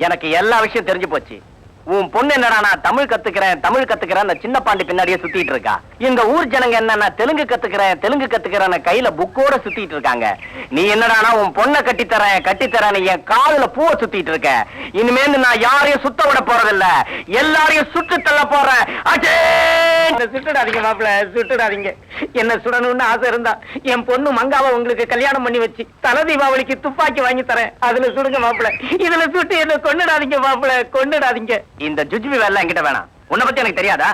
எனக்கு எல்லா விஷயம் தெரிஞ்சு போச்சு. உன் பொண்ணு என்னடா நான் தமிழ் கத்துக்கிறேன் சின்ன பாண்டி பின்னாடியே சுத்திட்டு இருக்கா. இந்த ஊர் ஜனங்க என்ன தெலுங்கு கத்துக்கிறேன் கையில புக்கோட சுத்திட்டு இருக்காங்க. நீ என்னடானா உன் பொண்ணை கட்டித்தரேன் என் காதுல பூவை சுத்திட்டு இருக்க. இனிமேல் நான் யாரையும் சுத்த விட போறதில்ல, எல்லாரையும் சுட்டு தள்ள போறேன். சுட்டுடாதீங்க மாப்பிள்ள, சுட்டுடாதீங்க. என்ன சுடணும்னு ஆசை இருந்தா என் பொண்ணு மங்காவை உங்களுக்கு கல்யாணம் பண்ணி வச்சு தல தீபாவளிக்கு துப்பாக்கி வாங்கி தரேன், அதுல சுடுங்க மாப்பிள்ள. இதுல சுட்டு என்ன கொண்டுடாதீங்க மாப்பிள்ள, கொண்டுடாதீங்க. இந்த ஜுஜ்பி வேலை என்கிட்ட வேணாம். உன்னை பத்தி எனக்கு தெரியாதா?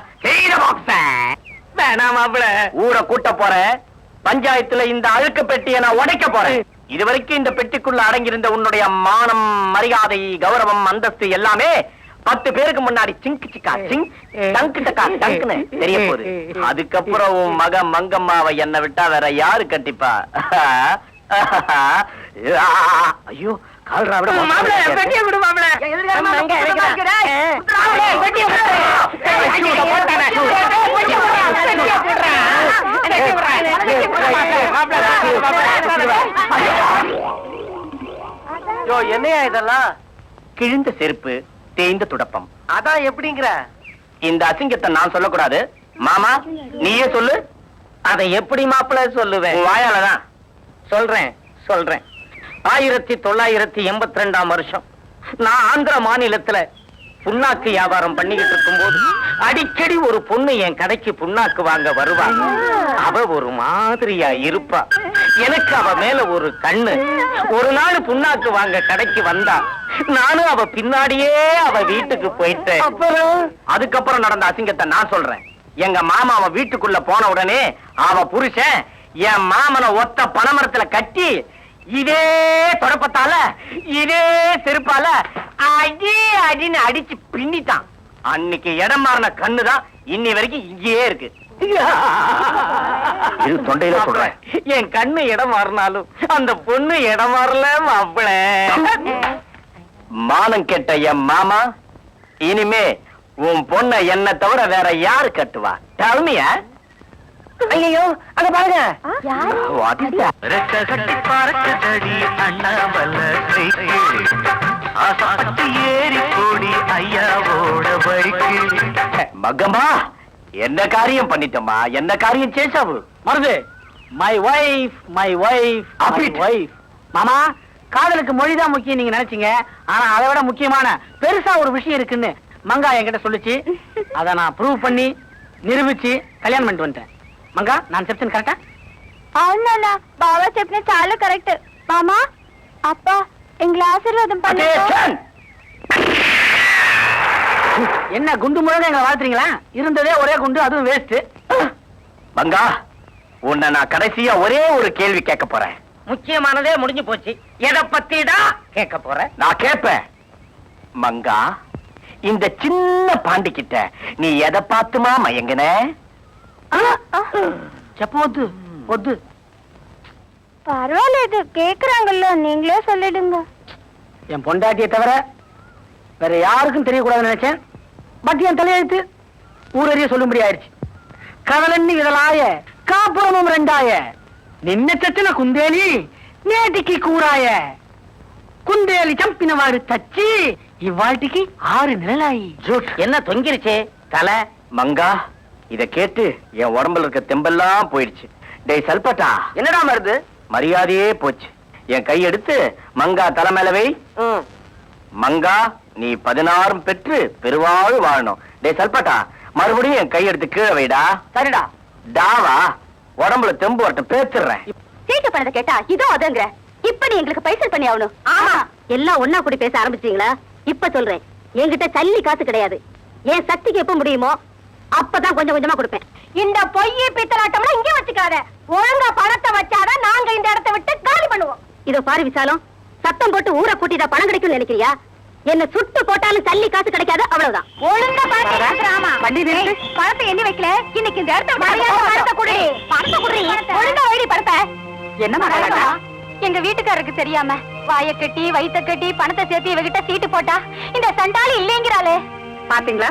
வேணாம் மாப்பிள்ள. ஊரை கூட்ட போறேன், பஞ்சாயத்துல இந்த அழுக்க பெட்டியை நான் உடைக்க போறேன். இதுவரைக்கும் இந்த பெட்டிக்குள்ள அடங்கியிருந்த உன்னுடைய மானம், மரியாதை, கௌரவம், அந்தஸ்து எல்லாமே 10 பேருக்கு முன்னாடி சிங்கு சிக்கா சிங் டங்கு டக்கா டங்குன்னு தெரிய போகுது. அதுக்கப்புறம் உன் மக மங்கம்மாவை என்ன விட்டா வேற யாரு கட்டிப்பா? ஐயோ கால்ரா விட மாப்ள வெட்டிய விடு மாப்ள. எங்க வைக்கற வெட்டிய விடு. யோ என்னையா இதெல்லாம்? கிழிந்த செருப்பு, தேய்ந்த துடப்பம். அதான் எப்படிங்கிற? இந்த அசிங்கத்தை நான் சொல்லக்கூடாது. மாமா நீயே சொல்லு. அதை எப்படி மாப்பிள்ள சொல்லுவேன்? வாயாலதான் சொல்றேன். 1982ஆம் வருஷம் நான் ஆந்திர மாநிலத்துல புண்ணாக்கு வியாபாரம் பண்ணிக்கிட்டு இருக்கும் போது அடிக்கடி ஒரு பொண்ணு என் கடைக்கு புண்ணாக்கு வாங்க வருவா. அவ ஒரு மாதிரியா இருப்பா. எனக்கு அவ மேல ஒரு கண்ணு. ஒரு நாள் புண்ணாக்கு வாங்க கடைக்கு வந்தா, நானும் அவ பின்னாடியே அவ வீட்டுக்கு போயிட்டேன். அதுக்கப்புறம் நடந்த அசிங்கத்தை நான் சொல்றேன். எங்க மாமா அவ வீட்டுக்குள்ள போன உடனே அவ புருஷன் என் மாமனை ஒத்த பனைமரத்துல கட்டி இதே தொடப்பத்தால இதே செருப்பால அடின்னு அடிச்சு பின்னிட்டான். அன்னைக்கு இடம் மாறின கண்ணுதான் இன்னி வரைக்கும் இங்கேயே இருக்கு. இது தொண்டையில சொல்றேன். என் கண்ணு இடம் மாறினாலும் அந்த பொண்ணு இடம் மாறல மாப்பிள. மானம் கெட்ட என் மாமா, இனிமே உன் பொண்ண என்ன தவிர வேற யாரு கட்டுவா? தழுமைய ஐயோ அங்க பாருங்க. மகமா என்ன காரியம் பண்ணிட்டோமா? என்ன காரியம் சேஷாவு மருது? My wife. மாமா காதலுக்கு மொழிதான் முக்கியம் நீங்க நினைச்சீங்க. ஆனா அதை விட முக்கியமான பெருசா ஒரு விஷயம் இருக்குன்னு மங்கா என்கிட்ட சொல்லுச்சு. அதை நான் ப்ரூவ் பண்ணி நிரூபிச்சு கல்யாணம் பண்ணிட்டு வந்துட்டேன். మంగా நான் చెప్తాను కరెక్టా? అవునన్న బావ చెప్పిన చాలా కరెక్ట్. మామా అప్పా எங்களை ஆசீர்வாதம் பண்ணு. என்ன குண்டு முழங்க எங்களை வாழ்த்துறீங்களா? இருந்ததே ஒரே குண்டு, அதுவும் வேஸ்ட். மங்கா உன்னை நான் கடைசியா ஒரே ஒரு கேள்வி கேட்க போறேன். முக்கியமானதே முடிஞ்சு போச்சு. எதை பத்திடா கேட்க போறேன்? நான் கேட்பேன். மங்கா இந்த சின்ன பாண்டி கிட்ட நீ எதை பார்த்துமா மயங்கின? చెప్పవద్దు వద్దు. பரவாயில்ல, கேக்குறாங்கல்ல, நீங்களே சொல்லிடுங்க. என் பொண்டாட்டியை தவிர வேற யாருக்கும் தெரியக்கூடாதுன்னு நினைச்சேன். பட் என் தலையெழுத்து ஊரறிய சொல்லும்படி ஆயிடுச்சு. కదలన్నీ విడలాయ కాపురము రెండాయ నిన్న చచ్చిన కుందేలి నేటికి కూరాయ కుందేలి చంపిన వాడు చచ్చి ఇవాటికి 6 నెలలాయి. என்ன தொங்கிருச்சே தலை? மங்கா இத கேட்டு என் உடம்புல இருக்க தெம்பெல்லாம் போயிடுச்சு. டேய் சல்பட்டா, என்னடா மருது? மரியாதையே போச்சு. என் கை எடுத்து மங்கா தலை மேல வை. மங்கா நீ 16 பெற்று பெருவாழ் வாழணும். டேய் சல்பட்டா, மறுபடியும் என் கை எடுத்து கீழே வைடா. சரிடா. டாவா உடம்புல தெம்பு வரட்டும், பேத்துறேன். சீட்டு பண்ணத கேட்டா இதோ அதுங்கற. இப்ப நீ எங்களுக்கு பைசல் பண்ணி ஆகணும். ஆமா, எல்லாம் ஒன்னா கூடி பேச ஆரம்பிச்சீங்களா? இப்ப சொல்றேன், என்கிட்ட சல்லி காசு கிடையாது. என் சக்திக்கு எப்ப முடியுமோ அப்பதான் கொஞ்சம் கொஞ்சமா கொடுப்பேன். இந்த பொய்யை பித்தலாட்டம்னா இங்கே வச்சுக்காத. ஒழுங்கா பணத்தை வச்சாதான் நாங்க இந்த இடத்தை விட்டு காலி பண்ணுவோம். இதோ பாரு விசாலம், சத்தம் போட்டு ஊரை கூட்டிட்டா பணம் கிடைக்கும் நினைக்கிறியா? என்ன சுட்டு போட்டாலும் சல்லி காசு கிடைக்காது, அவ்வளவுதான். ஒழுங்கா பணத்தை எண்ணி வைக்கல. இன்னைக்கு இந்த இடத்த பணத்தை குடி. ஒழுங்கா வைடி பணத்தை. என்ன எங்க வீட்டுக்காரருக்கு தெரியாம வாய கட்டி வயிற்ற கட்டி பணத்தை சேர்த்து இவகிட்ட சீட்டு போட்டா இந்த சண்டாளி இல்லைங்கிறாளே. பாத்தீங்களா,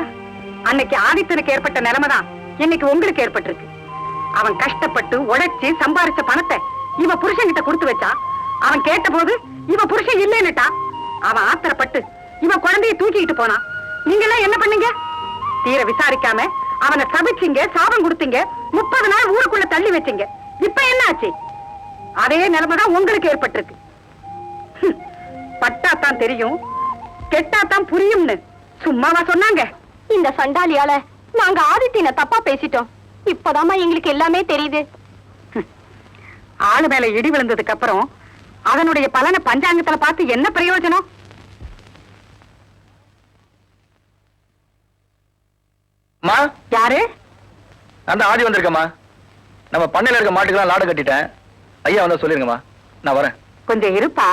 அன்னைக்கு ஆதித்தனுக்கு ஏற்பட்ட நிலைமைதான் இன்னைக்கு உங்களுக்கு ஏற்பட்டிருக்கு. அவன் கஷ்டப்பட்டு உழைச்சு சம்பாரிச்ச பணத்தை இவ புருஷன் கிட்ட கொடுத்து வச்சா. அவன் கேட்ட போது இவ புருஷன் இல்லைன்னுட்டான். அவன் ஆத்திரப்பட்டு இவன் குழந்தைய தூக்கிட்டு போனான். நீங்க எல்லாம் என்ன பண்ணீங்க? தீர விசாரிக்காம அவனை சபிச்சீங்க, சாபம் கொடுத்தீங்க, 30 நாள் ஊருக்குள்ள தள்ளி வச்சீங்க. இப்ப என்ன ஆச்சு? அதே நிலைமைதான் உங்களுக்கு ஏற்பட்டிருக்கு. பட்டாத்தான் தெரியும், கெட்டாத்தான் புரியும்னு சும்மாவா சொன்னாங்க? இந்த சண்டாலியால நாங்க ஆதித்தின தப்பா பேசிட்டோம். இப்பதாம்மா எங்களுக்கு எல்லாமே தெரியுது. ஆளு மேல இடி விழுந்ததுக்கு அப்புறம் அதனுடைய பலனை பஞ்சாங்கத்துல பார்த்து என்ன பிரயோஜனம்? யாரு? அந்த ஆதி வந்திருக்கம்மா. நம்ம பண்ணையில இருக்க மாட்டுக்கெல்லாம் லாடு கட்டிட்டேன். ஐயா வந்தா சொல்லிருங்கம்மா, நான் வரேன். கொஞ்சம் இருப்பா.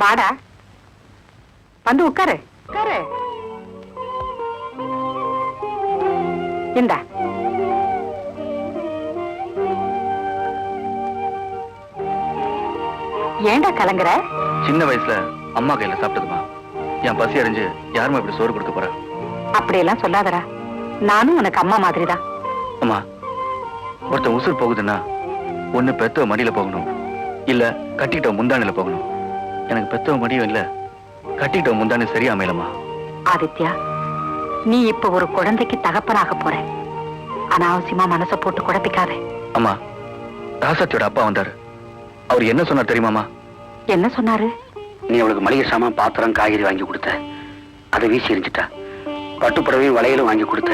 வாடா, வந்து உட்காரு. உட்காரு. இந்தா. ஏண்டா கலங்குற? சின்ன வயசுல அம்மா கையில சாப்பிட்டதுமா. என் பசி அறிஞ்சு யாருமா இப்படி சோறு கொடுக்க போறா? அப்படியெல்லாம் சொல்லாதடா. நானும் உனக்கு அம்மா மாதிரிதான். அம்மா, ஒருத்தன் உசுர் போகுதுன்னா ஒண்ணு பெத்தவ மடியில போகணும், இல்ல கட்டிக்கிட்ட முந்தானில போகணும். எனக்கு பெத்தவ மடியும் இல்ல, கட்டிக்கிட்ட முந்தானி சரியா அமையலம்மா. ஆதித்யா, நீ இப்ப ஒரு குழந்தைக்கு தகப்பனாக போற. அனாவசியமா மனசை போட்டு குழப்பிக்காத. அம்மா, ராசாத்தியோட அப்பா வந்தாரு. அவர் என்ன சொன்னார் தெரியுமாமா? என்ன சொன்னாரு? நீ அவளுக்கு மளிகை சாமான், பாத்திரம், காய்கறி வாங்கி கொடுத்த, அதை வீசி எரிஞ்சிட்டா. பட்டுப்புடவையும் வளையலும் வாங்கி கொடுத்த,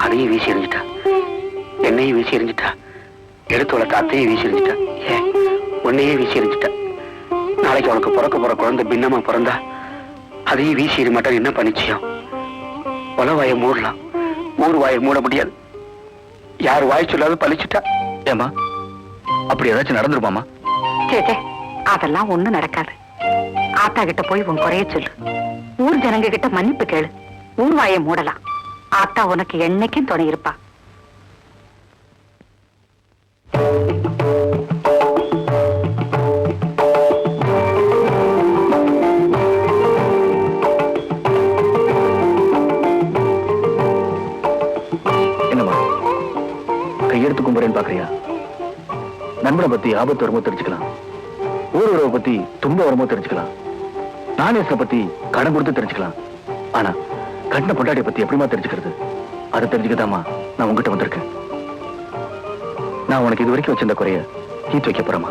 அதையும் வீசி எரிஞ்சிட்டா. என்னையும் வீசி எரிஞ்சிட்டா. எடுத்து வளர்த்த அத்தையும் வீசி எரிஞ்சிட்டா. ஏன் உன்னையே வீசி எரிஞ்சிட்டா. நாளைக்கு அவளுக்கு பிறக்க போற குழந்தை பின்னமா பிறந்தா அதையும் வீசி எறி மாட்டான். என்ன பண்ணிச்சியம்? உல வாயை மூடலாம், ஊர் வாயை மூட முடியாது. யார் வாய் சொல்லாத பழிச்சுட்டா. ஏமா, அப்படி ஏதாச்சும் நடந்துருப்பாமா? சேச்சே, அதெல்லாம் ஒண்ணும் நடக்காது. ஆத்தா கிட்ட போய் உன் குறைய சொல்லு. ஊர் ஜனங்க கிட்ட மன்னிப்பு கேளு. ஊர் வாயை மூடலாம். ஆத்தா உனக்கு என்னைக்கும் துணை இருப்பா. என்னம்மா கையெடுத்து கும்புறேன்னு பாக்குறியா? நண்பனை பத்தி ஆபத்து வருமோ தெரிஞ்சுக்கலாம், ஊர் உறவை பத்தி துன்ப வருமோ தெரிஞ்சுக்கலாம், நாணயத்தை பத்தி கடன் கொடுத்து தெரிஞ்சுக்கலாம். ஆனா கட்டின பொண்டாட்டியை பத்தி எப்படிமா தெரிஞ்சுக்கிறது? அதை தெரிஞ்சுக்கதாமா நான் உங்ககிட்ட வந்திருக்கேன். நான் உனக்கு இது வரைக்கும் வச்சிருந்த குறைய தீர்த்து வைக்க போறேமா.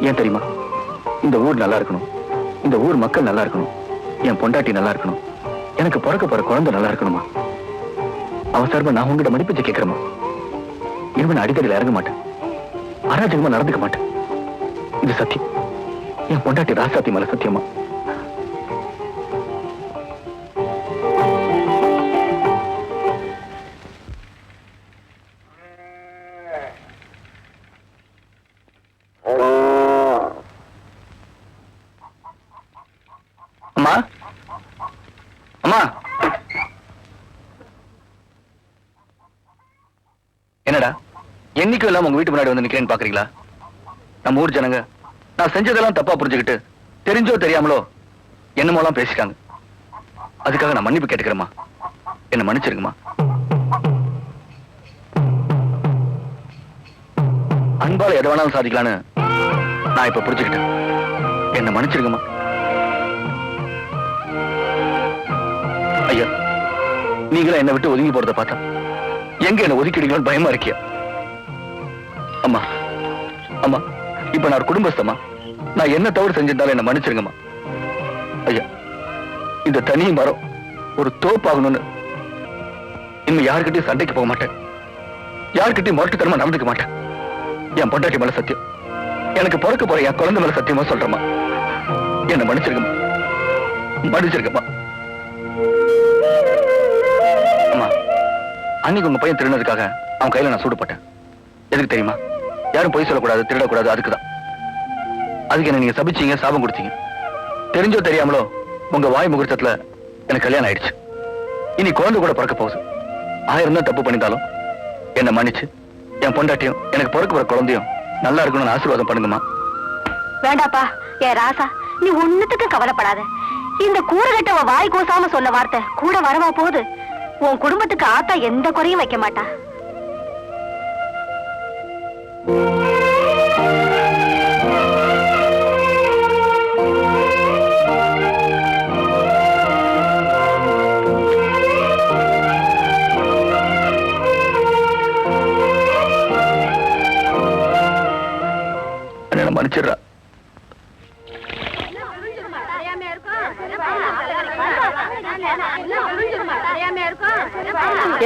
ஏன் தெரியுமா? இந்த ஊர் நல்லா இருக்கணும், இந்த ஊர் மக்கள் நல்லா இருக்கணும், என் பொண்டாட்டி நல்லா இருக்கணும், எனக்கு பிறக்க போற குழந்தை நல்லா இருக்கணுமா. அவசரமா நான் உங்ககிட்ட மதிப்பிச்சு கேட்கிறேமா. இனிமே நான் அடிக்கடியில் இறங்க மாட்டேன், அராஜகமா நடந்துக்க மாட்டேன். இது சத்தியம். என் பொண்டாட்டி ராசாத்தி மேல சத்தியமா. அம்மா, அம்மா, என்னடா என்னைக்கும் இல்லாம உங்க வீட்டு முன்னாடி வந்து நிக்கிறேன்னு பாக்குறீங்களா? நம்ம ஊர் ஜனங்க நான் செஞ்சதெல்லாம் தப்பா புரிஞ்சுக்கிட்டு தெரிஞ்சோ தெரியாமலோ என்னமோலாம் பேசிட்டாங்க. அதுக்காக நான் மன்னிப்பு கேட்டுக்கிறேம்மா. என்ன மன்னிச்சிருங்கம்மா. அன்பால எதை வேணாலும் சாதிக்கலான்னு நான் இப்ப புரிஞ்சுக்கிட்டேன். என்ன மன்னிச்சிருங்கம்மா. ஐயா, நீங்களும் என்னை விட்டு ஒதுங்கி போறதை பார்த்தா எங்க என்ன ஒதுக்கிடுங்களோன்னு பயமா இருக்கியா? அம்மா, அம்மா, இப்ப நான் ஒரு குடும்பஸ்தமா. நான் என்ன தவறு செஞ்சிருந்தாலும் என்ன மன்னிச்சிருங்கம்மா. ஐயா, இந்த தனி மரம் ஒரு தோப்பாகணும்னு இனிமே யாருக்கிட்டையும் சண்டைக்கு போக மாட்டேன், யாருக்கிட்டையும் முரட்டுத்தனமா நடந்துக்க மாட்டேன். என் பொண்டாட்டி மேல சத்தியம், எனக்கு பிறக்க போற என் குழந்தை மேல சத்தியமா சொல்றேம்மா. என்ன மன்னிச்சிருக்கம்மா, மன்னிச்சிருக்கம்மா. அம்மா, அன்னைக்கு உங்க பையன் திருடினதுக்காக அவன் கையில நான் சூடுபட்டேன். எதுக்கு தெரியுமா? யாரும் பொய் சொல்லக்கூடாது, திருடக்கூடாது, அதுக்குதான். அதுக்கு என்ன நீங்க சபிச்சீங்க, சாபம் கொடுத்தீங்க. தெரிஞ்சோ தெரியாமலோ உங்க வாய் முகூர்த்தத்துல எனக்கு கல்யாணம் ஆயிடுச்சு. இனி குழந்தை கூட பிறக்க போகுது. 1000 தான் தப்பு பண்ணிட்டாலும் என்ன மன்னிச்சு என் பொண்டாட்டியும் எனக்கு பிறக்க போற குழந்தையும் நல்லா இருக்கணும்னு ஆசீர்வாதம் பண்ணுங்கம்மா. வேண்டாப்பா, ஏ ராசா, நீ ஒண்ணுத்துக்கு கவலைப்படாத. இந்த கூறுகட்ட வாய் கூசாம சொன்ன வார்த்தை கூட வரவா போகுது. உன் குடும்பத்துக்கு ஆத்தா எந்த குறையும் வைக்க மாட்டா. மன்னிச்சிடுறா.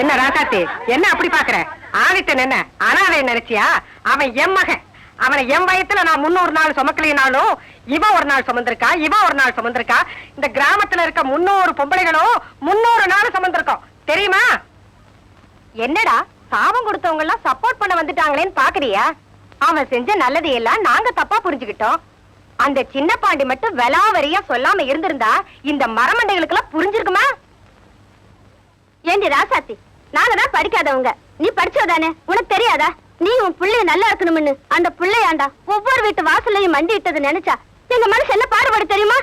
என்ன ராசாத்தி, என்ன அப்படி பாக்குற? ஆதித்தன் என்ன அனாதை நினைச்சியா? அவன் என் மகன். அவனை என் வயத்துல நான் 300 நாள் சுமக்கலினாலும் இவ ஒரு நாள் சுமந்திருக்கா, இவ ஒரு நாள் சுமந்திருக்கா. இந்த கிராமத்துல இருக்க 300 பொம்பளைகளும் 300 நாள் சுமந்திருக்கோம் தெரியுமா? என்னடா சாபம் கொடுத்தவங்க எல்லாம் சப்போர்ட் பண்ண வந்துட்டாங்களேன்னு பாக்குறியா? அவன் செஞ்ச நல்லது எல்லாம் நாங்க தப்பா புரிஞ்சுக்கிட்டோம். அந்த சின்ன பாண்டி மட்டும் வெலாவரியா சொல்லாம இருந்திருந்தா இந்த மரமண்டைகளுக்கு எல்லாம் புரிஞ்சிருக்குமா? ஏண்டி ராசாத்தி, நாங்க தான் படிக்காதவங்க, நீ படிச்சதானே, உனக்கு தெரியாதா? நீ உன் பிள்ளைய நல்லா இருக்கணும்னு அந்த பிள்ளையாண்டா ஒவ்வொரு வீட்டு வாசல்லையும் மண்டி இட்டது நினைச்சா எங்க மனசு என்ன பாடுபடு தெரியுமா?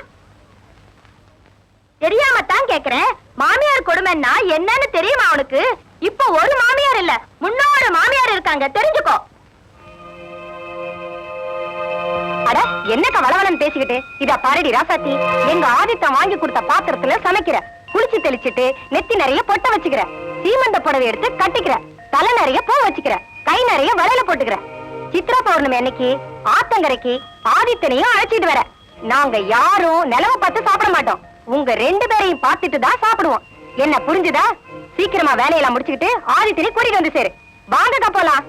தெரியாம தான் கேக்குறேன். மாமியார் கொடுமைன்னா என்னன்னு தெரியுமா உனக்கு? இப்ப ஒரு மாமியார் இல்ல, 300 மாமியார் இருக்காங்க, தெரிஞ்சுக்கோ. அட என்னக்கா வளவலன்னு பேசிக்கிட்டு? இத பாருடி ராசாத்தி, எங்க ஆதித்தம் வாங்கி கொடுத்த பாத்திரத்துல சமைக்கிற, குளிச்சு தெளிச்சிட்டு நெத்தி நிறைய பொட்ட வச்சுக்கிற, சீமந்த புடவை எடுத்து கட்டிக்கிற, தலை நிறைய பூ வச்சுக்கிற, கை நிறைய வளையல போட்டுக்கிற. சித்ரா பௌர்ணமி அன்னைக்கு ஆத்தங்கரைக்கு ஆதித்தனையும் அழைச்சிட்டு வர. நாங்க யாரும் நிலவை பார்த்து சாப்பிட மாட்டோம், உங்க 2 பேரையும் பார்த்துட்டு தான் சாப்பிடுவோம். என்ன புரிஞ்சுதா? சீக்கிரமா வேலையெல்லாம் முடிச்சுக்கிட்டு ஆதித்தனை கூட்டிட்டு வந்து சேரு. வாங்க போலாம்.